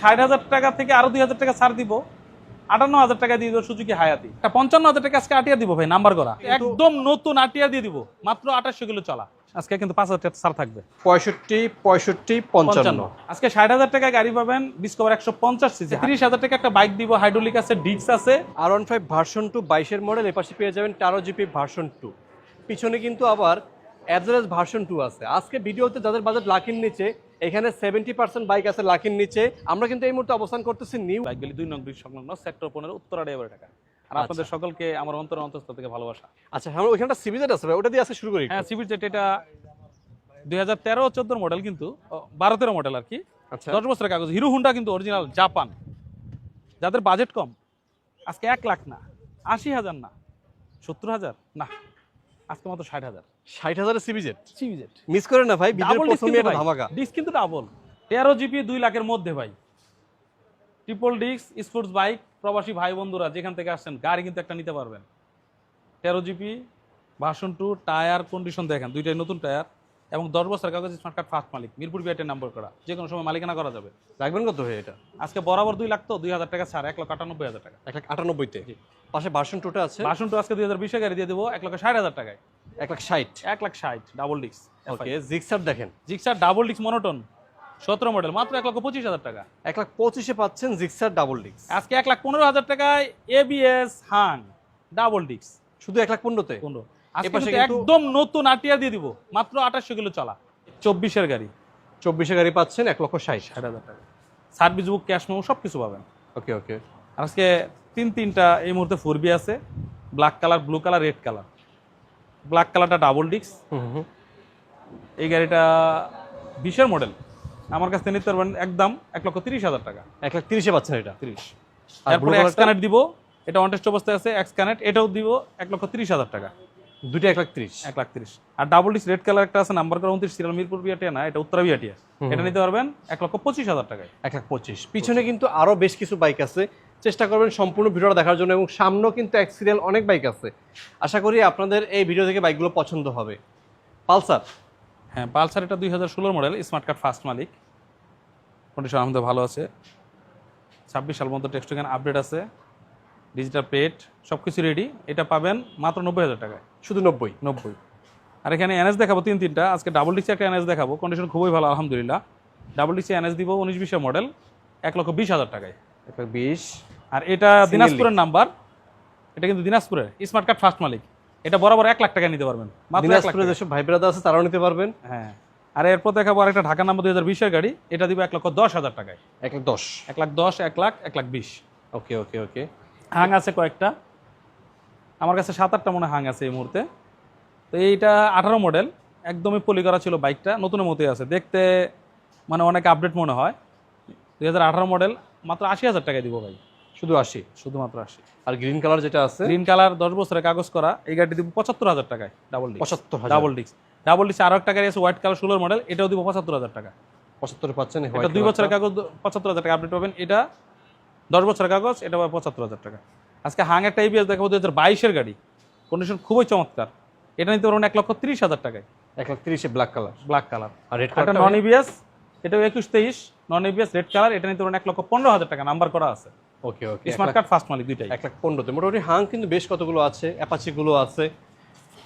60,000 টাকা থেকে আরো 2,000 টাকা ছাড় দিব, 58,000 টাকা দিয়ে দেবো সুজুকি হায়াতি। 55,000 টাকা আজকে আটিয়া দিব ভাই, নাম্বার করা একদম নতুন আটিয়া দিয়ে দিব, মাত্র 2800 কিলো চলা। আজকে কিন্তু 5,000 টাকা ছাড় থাকবে। 65, 65, 55। আজকে 60,000 টাকা গাড়ি পাবেন, ডিসকভার 150 সিসি। 30,000 টাকা একটা বাইক দিব, হাইড্রোলিক আছে, ডিক্স আছে। R15 ভার্সন 2 22 মডেল, এর পাশে পেয়ে যাবেন টারো জিপি ভার্সন 2। পিছনে কিন্তু আবার অ্যাভারেজ ভার্সন 2 আছে। আজকে ভিডিওতে যাদের বাজেট লাখের নিচে, এখানে 70% বাইক আছে লাখের নিচে। আমরা কিন্তু এই মুহূর্তে অবস্থান করতেছি নিউ বাইকগুলি 2 নং ব্রিজ সংলগ্ন সেক্টর 15 উত্তরা ডেভারে ঢাকা। আর আপনাদের সকলকে আমার অন্তঃস্থল থেকে ভালোবাসা। আচ্ছা, আমরা ওইখানটা সিবিজেড আছে ভাই, ওটা দিয়ে আজকে শুরু করি। হ্যাঁ, সিবিজেড এটা 2013-14 মডেল, কিন্তু 12-13 মডেল আর কি। আচ্ছা, 10 বছরের কাগজ। হিরো হুন্ডা কিন্তু অরিজিনাল জাপান। যাদের বাজেট কম, আজকে 1 লাখ না, 80,000 না, 70,000 না, আজকে মাত্র 60,000। 60,000 সিবিজেড সিবিজেড মিস করে না ভাই, ভিডিওর প্রথমে এটা ধামাকা। ডিস্ক কিন্তু ডাবল 13 জিপি 2 লাখের মধ্যে ভাই। Triple disk sports bike. প্রবাসী ভাই বন্ধুরা যেখান থেকে আসছেন, গাড়ি কিন্তু একটা নিতে পারবেন। 13 জিপি ভার্সন 2, টায়ার কন্ডিশন দেখেন, দুইটাই নতুন টায়ার, এবং 10 বছরের কাগজ, স্মার্ট কার্ড ফার্স্ট মালিক, মিরপুর বিআরটি নাম্বার করা, যে কোনো সময় মালিকানা করা যাবে। রাখবেন কত ভাই এটা? আজকে বরাবর 2 লাখ, তো 2,000 টাকা ছাড়, 1,98,000 টাকা। 1,98,000 তে। পাশে ভার্সন 2টা আছে। ভার্সন 2 আজকে 2020 গাড়ি দিয়ে দেবো 1,60,000 টাকায়। 1,60,000। 1,60,000 ডাবল ডিস্ক। ওকে, জিক্সার দেখেন, Gixxer double disc monotone 17 model, মাত্র 1,25,000 টাকা। 1,25,000 পাচ্ছেন জিক্সার ডাবল ডিস্ক। আজকে 1,15,000 টাকায় এবিএস হাং ডাবল ডিস্ক, শুধু 1,15,000 তে। 15। আজকে কিন্তু একদম নতুন আটিয়া দিয়ে দিব, মাত্র 2800 কিলো চলা, 24-এর গাড়ি। 24 গাড়ি পাচ্ছেন 1,60,000 টাকা। সার্ভিস বুক, ক্যাশ মেমো সব কিছু পাবেন। ওকে ওকে। আর আজকে তিনটা এই মুহূর্তে 4B আছে, black colour, blue colour, red colour. Black কালারটা ডাবল ডিস্ক। এই গাড়িটা 20-এর মডেল, আমার কাছ থেকে নিতে পারবেন একদম 1,30,000 টাকা। 1,30,000 পাচ্ছেন এটা। 30। তারপরে এক্স কানেক্ট দিব, এটা অন টেস্ট অবস্থায় আছে। এক্স কানেক্ট এটাও দিব 1,30,000 টাকা। দুইটা 1,30,000। 1,30,000। আর ডাবল ডিস্ক রেড কালার একটা আছে, নাম্বার করা 29, সিরিয়াল মিরপুর বিআরটিয়া না, এটা উত্তরা বিআরটিয়া। এটা নিতে পারবেন 1,25,000 টাকায়। 1,25,000। পিছনে কিন্তু আরো বেশ কিছু বাইক আছে, চেষ্টা করবেন সম্পূর্ণ ভিডিওটা দেখার জন্য, এবং সামনেও কিন্তু এক সিরিয়াল অনেক বাইক আছে। আশা করি আপনাদের এই ভিডিও থেকে বাইকগুলো পছন্দ হবে। পালসার। হ্যাঁ, পালসার এটা 2016 মডেল, স্মার্ট কার্ড ফার্স্ট মালিক, কন্ডিশন আমাদের ভালো আছে। 26 সাল মতো টেক্সট গান আপডেট আছে, ডিজিটাল প্লেট সব কিছু রেডি। এটা পাবেন মাত্র 90,000 টাকায়। শুধু 90। আর এখানে এনএস দেখাবো তিনটা। আজকে ডাবল ডিসি একটা এনএস দেখাবো, কন্ডিশন খুবই ভালো আলহামদুলিল্লাহ। ডাবল ডিসি এনএস দিব 19-20 মডেল, 1,20,000 টাকায়। 1,20,000। আর এটা দিনাজপুরের নাম্বার, এটা কিন্তু দিনাজপুরের স্মার্ট কার্ড ফার্স্ট মালিক। এটা বরাবর 1 লাখ টাকা নিতে পারবেন, মাত্র 1 লাখ দিনাজপুরে যেসব ভাই ব্রাদার আছে তারাও নিতে পারবেন। হ্যাঁ। আর এরপর দেখাবো আরেকটা ঢাকা নাম্বার 2020-এর গাড়ি, এটা দিব 1,10,000 টাকায়। 1,10,000। 1,10,000, 1 লাখ, 1,20,000। ওকে ওকে ওকে। হাং আছে কয়েকটা, আমার কাছে 7-8টা মনে হাং আছে এই মুহূর্তে। তো এইটা 18 মডেল, একদমই পলি করা ছিল বাইকটা, নতুনের মতোই আছে দেখতে, মানে অনেক আপডেট মনে হয়। 2018 মডেল, মাত্র 80,000 টাকায় দিব ভাই। শুধু 80? শুধুমাত্র 80। আর গ্রিন কালার যেটা আছে, গ্রিন কালার 10 বছরের কাগজ করা, এই গাড়িটি দিব 75,000 টাকায়। Double disc. 75,000। Double disc. Double disc আরো একটা গাড়ি আছে হোয়াইট কালার 16 মডেল, এটাও দিব 75,000 টাকা। 75 পাচ্ছেন। এটা 2 বছরের কাগজ, 75,000 টাকা আপডেট পাবেন। এটা 10 বছরের কাগজ, এটা 75,000 টাকা। আজকে হাং একটা এবিএস দেখাবো 2022-এর গাড়ি, কন্ডিশন খুবই চমৎকার। এটা নিতে পারবেন 1,30,000 টাকায়। 1,30,000 ব্ল্যাক কালার। Black colour. আর রেড কালারটা নন এবিএস, এটাও 21-23 নন এবিএস রেড কালার। এটা নিতে পারবেন 1,15,000 টাকা, নাম্বার করা আছে। ওকে ওকে। স্মার্ট কার্ড ফার্স্ট মালিক দুইটাই। 1,15,000 তে। মোটামুটি হাং কিন্তু বেশ কতগুলো আছে, অ্যাপাচি গুলো আছে,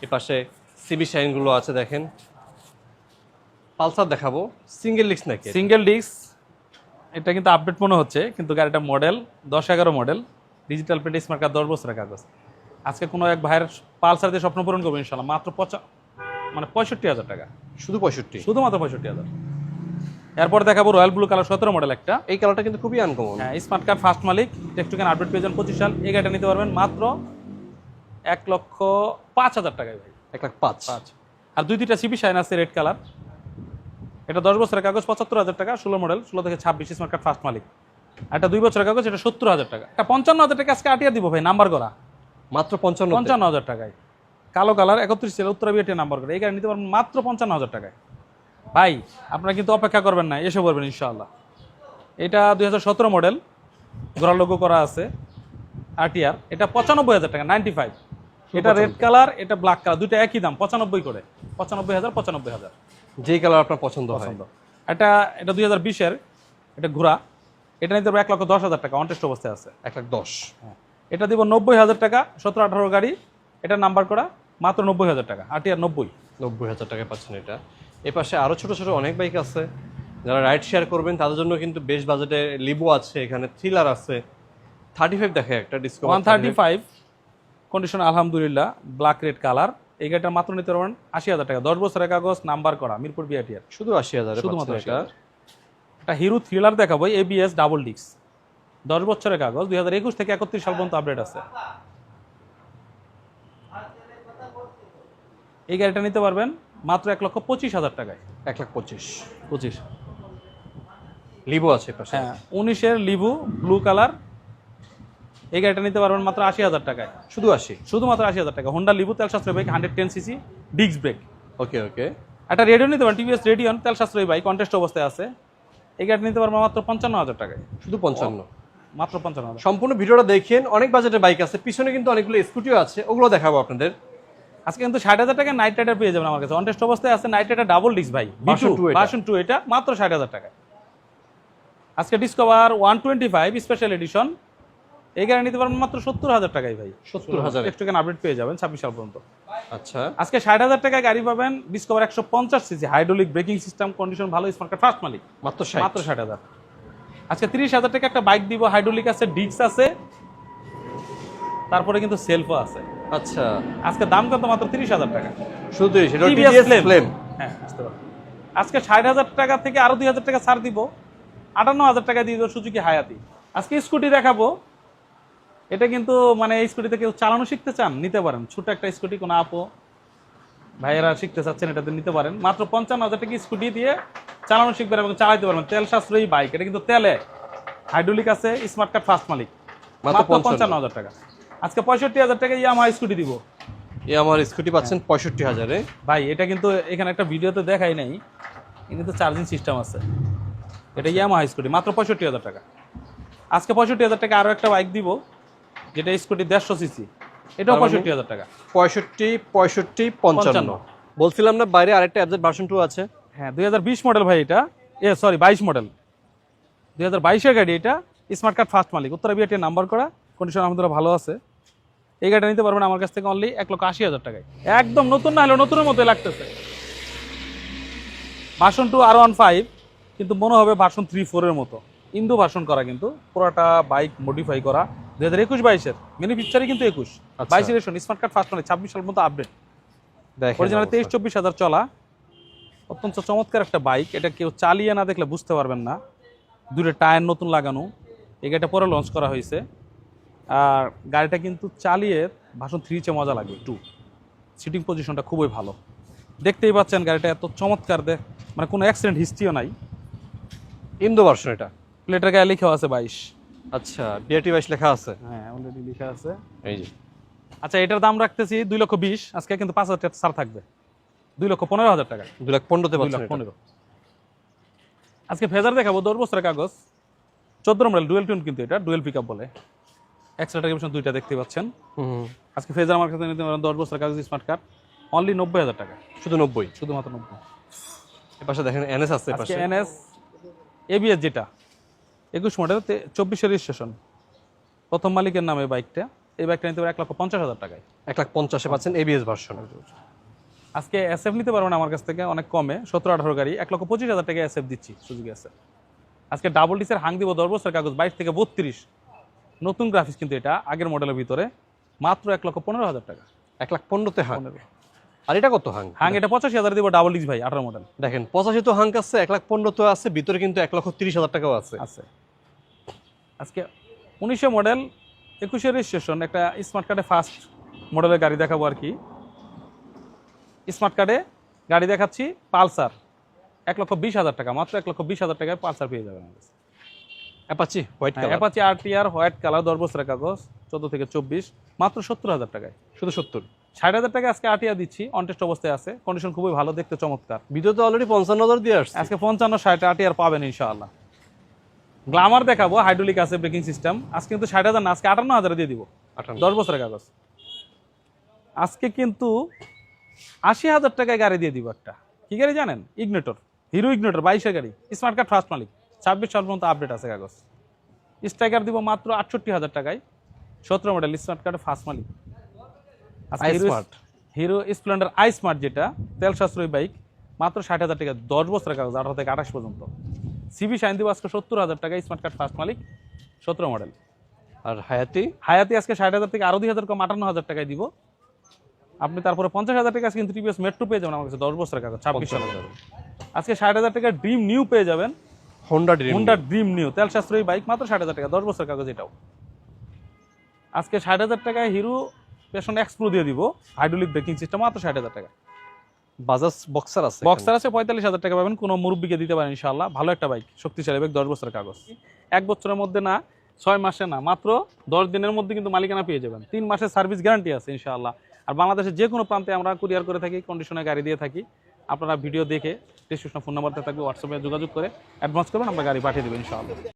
এই পাশে সিবি শাইন গুলো আছে। দেখেন পালসার দেখাবো, সিঙ্গেল ডিস্ক নাকি? Single disc. এটা কিন্তু আপডেট মনে হচ্ছে, কিন্তু গাড়িটা model 10-11 model, digital plate, smart card, 10 বছরের কাগজ। আজকে কোনো এক ভাইয়ের পালসার দিয়ে স্বপ্ন পূরণ করবো ইনশাল্লাহ, মাত্র 65,000 টাকা। শুধু 65? শুধুমাত্র 65,000। এরপর দেখাবো রয়্যাল ব্লু কালার 17 মডেল একটা। এই কালারটা কিন্তু খুবই আনকমন। হ্যাঁ, স্মার্ট কার্ড ফার্স্ট মালিক, টেক্সটুকেন আপডেট পেয়ে যান 25 সাল। এই গাড়িটা নিতে পারবেন মাত্র 1,05,000 টাকায় ভাই। 1,05,000। আর 2-3টা সিবি শাইন আছে রেড কালার, এটা 10 বছরের কাগজ, 75,000 টাকা। 16 মডেল, 16 থেকে 26 স্মার্ট কার্ড ফার্স্ট মালিক। একটা 2 বছরের কাগজ, এটা 70,000 টাকা। এটা 55,000 টাকা আজকে আটিয়া দিব ভাই, নাম্বার করা, মাত্র 55,000 টাকায়। কালো কালার 31 সালে উত্তরা বিআরটি নাম্বার করা, এই গাড়ি নিতে পারবেন মাত্র 55,000 টাকায়। ভাই আপনারা কিন্তু অপেক্ষা করবেন না, এসে পড়বেন ইনশাআল্লাহ। এটা 2017 মডেল, গোড়া লোগো করা আছে আরটিআর। এটা 95,000 টাকা, 95। এটা রেড কালার, এটা ব্ল্যাক কালার, দুটো একই দাম, 95 করে। 95,000, 95,000। যেই কালার আপনার পছন্দ হয়। এটা 2020-এর, এটা ঘোড়া, এটা নিতে পারবো 1,10,000 টাকা, অনটেস্ট অবস্থায় আছে। 1,10,000। হ্যাঁ, এটা দিব 90,000 টাকা, 17-18 গাড়ি, এটা নাম্বার করা, মাত্র 90,000 টাকা, আরটিআর 90। 90,000 টাকায় পাচ্ছেন এটা। এই পাশে আরো ছোট ছোট অনেক বাইক আছে, যারা রাইড শেয়ার করবেন তাদের জন্য কিন্তু বেশ বাজেটে লিবো আছে, এখানে থ্রিলার আছে। 35 দেখে একটা ডিসকভার 135 কন্ডিশন আলহামদুলিল্লাহ, ব্ল্যাক রেড কালার। এই গাড়িটা মাত্র নিতে পারবেন 80,000 টাকা, 10 বছরের কাগজ, নাম্বার করা, মিরপুর বিআরটিআর, শুধু 80,000 শুধুমাত্র পাচ্ছেন এটা। একটা হিরো থ্রিলার দেখাবো, এবিএস ডাবল ডিস্ক, 10 বছরের কাগজ, 2021 থেকে 31 সাল পর্যন্ত আপডেট আছে। এই গাড়িটা নিতে পারবেন মাত্র 1,25,000 টাকায়। 1,25,000 লিবো আছে পাশে। হ্যাঁ, 19-এর লিবু ব্লু কালার, এই গাড়িটা নিতে পারবেন মাত্র 80,000 টাকায়, শুধু 80? শুধুমাত্র 80,000 টাকা। হোন্ডা লিবু, তেল সাশ্রয়ী বাইক, 110 সিসি, ডিস্ক ব্রেক। ওকে ওকে। একটা রেডিও নিতে পারেন, টিভিএস রেডিয়ন, তেল সাশ্রয়ী বাইক, কন্টেস্ট অবস্থায় আছে। এই গাড়িটা নিতে পারবেন মাত্র 55,000 টাকায়, শুধু 55? মাত্র 55,000। সম্পূর্ণ ভিডিওটা দেখেন, অনেক বাজেটের বাইক আছে, পিছনে কিন্তু অনেকগুলো স্কুটিও আছে, ওগুলো দেখাবো আপনাদের। আজকে কিন্তু 60,000 টাকায় নাইট রাইডার পেয়ে যাবেন আমার কাছে, অনটেস্ট অবস্থায় আছে। নাইট রাইডার ডাবল ডিস্ক ভাই, ভার্সন 2, এটা মাত্র 60,000 টাকায়। আজকে ডিসকভার 125 স্পেশাল এডিশন, এই গাড়ি নিতে পারবেন মাত্র 70,000 টাকায় ভাই। 70,000 এক্সট্রা আপডেট পেয়ে যাবেন 26 সাল পর্যন্ত। আচ্ছা, আজকে 60,000 টাকায় গাড়ি পাবেন discover 150 CC, hydraulic braking system, condition ভালো, স্মার্ট কার্ড, ফার্স্ট মালিক, মাত্র মাত্র 60,000। আজকে 30,000 টাকা একটা বাইক দিব, হাইড্রোলিক আছে, ডিস্ক আছে, তারপরে কিন্তু সেলফও আছে। আচ্ছা, আজকে দাম কত? মাত্র 30,000 টাকা, শুধু 30? এটা TVS টিভিএস Flame। ফ্লেম। হ্যাঁ, বুঝতে পারলাম। আজকে 60,000 টাকা থেকে আরো 2,000 টাকা ছাড় দিব, 58,000 টাকা দিয়ে দেবো সুজুকি হায়াতি। আজকে স্কুটি দেখাবো, এটা কিন্তু মানে এই স্কুটিতে কেউ চালানো শিখতে চান নিতে পারেন, ছোট একটা স্কুটি, কোনো আপো ভাইয়েরা শিখতে চাচ্ছেন এটাতে নিতে পারেন। মাত্র 55,000 টাকা স্কুটি দিয়ে চালানো শিখবেন এবং চালাইতে পারবেন, তেল সাশ্রয়ী বাইক। এটা কিন্তু তেলে, হাইড্রোলিক আছে, স্মার্ট কার্ড, ফার্স্ট মালিক, মাত্র 55,000 টাকা। আজকে 65,000 টাকা ইয়ামাহা স্কুটি দিব। আমার স্কুটি পাচ্ছেন 65,000-এ ভাই। এটা কিন্তু এখানে একটা ভিডিওতে দেখাই নাই, কিন্তু চার্জিং সিস্টেম আছে। এটা ইয়ামাহা স্কুটি, মাত্র 65,000 টাকা। আজকে 65,000 টাকা আরো একটা বাইক দিব, যেটা স্কুটি 150 সিসি, এটাও 65,000 টাকা। 65, 65, 55। বলছিলাম না বাইরে আরেকটা এফজেড ভার্সন 2 আছে। হ্যাঁ, 2020 মডেল ভাই এটা, 22 মডেল, 2022-এর গাড়ি এটা, স্মার্ট কার্ড, ফার্স্ট মালিক, উত্তরা বিআরটি নাম্বার করা, কন্ডিশন আলহামদুলিল্লাহ ভালো আছে। এই গাড়িটা নিতে পারবেন আমার কাছ থেকে অনলি 1,80,000 টাকায়, একদম নতুন না হলেও নতুনের মতো লাগতেছে। ভার্সন 2 R15, কিন্তু মনে হবে ভার্সন 3-4-এর মতো, ইন্দো ভার্সন করা, কিন্তু পুরোটা বাইক মডিফাই করা, 2021-22-এর ম্যানুফ্যাকচারিং কিন্তু 21, 22 এডিশন, স্মার্ট কার্ড, ফার্স্ট মালিক, 26 সাল মতো আপডেট, অরিজিনাল 23-24 হাজার চলা। অত্যন্ত চমৎকার একটা বাইক, এটা কেউ চালিয়ে না দেখলে বুঝতে পারবেন না। দুটো টায়ার নতুন লাগানো, এই গাড়িটা পরে লঞ্চ করা হয়েছে। আর গাড়িটা কিন্তু চালিয়ে ভার্সন 3 চেয়ে মজা লাগবে। 2 সিটিং পজিশনটা খুবই ভালো, দেখতেই পাচ্ছেন গাড়িটা এত চমৎকার, মানে কোনো অ্যাক্সিডেন্ট হিস্ট্রিও নাই। ইন্দো ভার্সন এটা, প্লেটের গায়ে লেখা আছে 22। আচ্ছা, বিআরটি 22 লেখা আছে। হ্যাঁ, অলরেডি লেখা আছে, এই যে। আচ্ছা, এটার দাম রাখতেছি 2,20,000, আজকে কিন্তু 5,000 টাকা ছাড় থাকবে, 2,15,000 টাকা, 2,15,000-তে পাচ্ছেন এটা। 2,15,000। আজকে ফেজার দেখাবো, 10 বছরের কাগজ, 14 মডেল, ডুয়েল টিউন, কিন্তু এটা ডুয়েল পিকআপ বলে, এক্সট্রা দুইটা দেখতে পাচ্ছেন। আজকে ফেজার আমার কাছে নিতে পারেন 10 বছরের কাগজ, স্মার্ট কার্ড, অনলি 90,000 টাকা, শুধু 90? শুধুমাত্র 90। এই পাশে দেখেন এনএস আছে, এই আজকে পাশে এনএস এবিএস, যেটা 21 মডেল, 24-এর রেজিস্ট্রেশন, প্রথম মালিকের নামে বাইকটা। এই বাইকটা নিতে পারেন 1,50,000 টাকায়, 1,50,000-এ পাচ্ছেন এবিএস ভার্সন। আজকে এসএফ নিতে পারবেন আমার কাছ থেকে অনেক কমে, 17-18 গাড়ি, 1,25,000 টাকা এসএফ দিচ্ছি, সুযোগ আছে। আজকে ডাবল ডিসের হাং দিব, 10 বছরের কাগজ, 22 থেকে 32, নতুন গ্রাফিক্স, কিন্তু এটা আগের মডেলের ভিতরে, মাত্র 1,15,000 টাকা, 1,15,000-তে হাং। আর এটা কত হাং? হাং এটা 85,000 দিব, ডাবল ডিস ভাই, 18 মডেল। দেখেন 85 তো হাং আছে, 1,15,000 তো আছে, ভিতরে কিন্তু 1,30,000 টাকাও আছে। আজকে 19 মডেল, 21-এর রেজিস্ট্রেশন, একটা স্মার্ট কার্ডে ফার্স্ট মডেলের গাড়ি দেখাবো আর কি। স্মার্ট কার্ডে গাড়ি দেখাচ্ছি, পালসার, 1,20,000 টাকা, মাত্র 1,20,000 টাকায় পালসার পেয়ে যাবেন। Apache white colour, Apache RTR white colour, 10 বছরের কাগজ, 14 থেকে 24, মাত্র 70,000 টাকায়, শুধু 70। 60,000 টাকা আজকে আরটিআর দিচ্ছি, অনটেস্ট অবস্থায় আছে, কন্ডিশন খুবই ভালো, দেখতে চমৎকার। ভিডিওতে অলরেডি 55,000 দিয়ে আসছে, আজকে 55-60 আরটিআর পাবেন ইনশাআল্লাহ। গ্লামার দেখাবো, হাইড্রোলিক আছে, ব্রেকিং সিস্টেম, আজকে কিন্তু 60,000 না, আজকে 58,000 দিয়ে দিব, 10 বছরের কাগজ। আজকে কিন্তু 80,000 টাকায় গাড়ি দিয়ে দিব একটা, কি গাড়ি জানেন? ইগনেটর, হিরো ইগনেটর, 22-এর গাড়ি, স্মার্ট কার্ড, ফার্স্ট মালিক, 26 সাল পর্যন্ত আপডেট আছে কাগজ। স্ট্রাইকার দিব মাত্র 68,000 টাকায়, 17 মডেল স্মার্ট কার্ডের ফার্স্ট মালিক। আজকে iSmart। Hero Splendor I smart, যেটা তেল সাশ্রয়ী বাইক, মাত্র 60,000 টাকা, 10 বছরের কাগজ, 18 থেকে 28 পর্যন্ত। সিবি শাইন দিব আজকে 70,000 টাকা, স্মার্ট কার্ড ফার্স্ট মালিক, 17 মডেল। আর হায়াতি হায়াতি আজকে 60,000 থেকে আরো 2,000 কম 58,000 টাকায় দিব। আপনি তারপরে 50,000 টাকা আজকে কিন্তু টিভিএস মেট্রো পেয়ে যাবেন আমার কাছে, 10 বছরের কাগজ, 26 সালের। আজকে 60,000 টাকা ড্রিম নিউ পেয়ে যাবেন, Honda dream. Honda dream new তেল সাশ্রয়ী বাইক, মাত্র 60,000 টাকা, 10 বছরের কাগজ এটাও। আজকে 60,000 টাকায় হিরো প্যাশন এক্সপ্রো দিয়ে দিব, হাইড্রোলিক ব্রেকিং সিস্টেম, মাত্র 60,000 টাকা। বাজাজ বক্সার আছে, বক্সার আছে 45,000 টাকা পাবেন, কোনো মুরব্বিকে দিতে পারেন ইনশাআল্লাহ। ভালো একটা বাইক, শক্তিশালী বাইক, 10 বছরের কাগজ। 1 বছরের মধ্যে না, 6 মাসে না, মাত্র 10 দিনের মধ্যে কিন্তু মালিকানা পেয়ে যাবেন। 3 মাসের সার্ভিস গ্যারান্টি আছে ইনশাআল্লাহ। আর বাংলাদেশের যে কোনো প্রান্তে আমরা কুরিয়ার করে থাকি, কন্ডিশনে গাড়ি দিয়ে থাকি। আপনারা ভিডিও দেখে ডিসক্রিপশনে ফোন নাম্বারটা থাকবে, হোয়াটসঅ্যাপে যোগাযোগ করে অ্যাডভান্স করবেন, আমরা গাড়ি পাঠিয়ে দেবেন ইনশাআল্লাহ।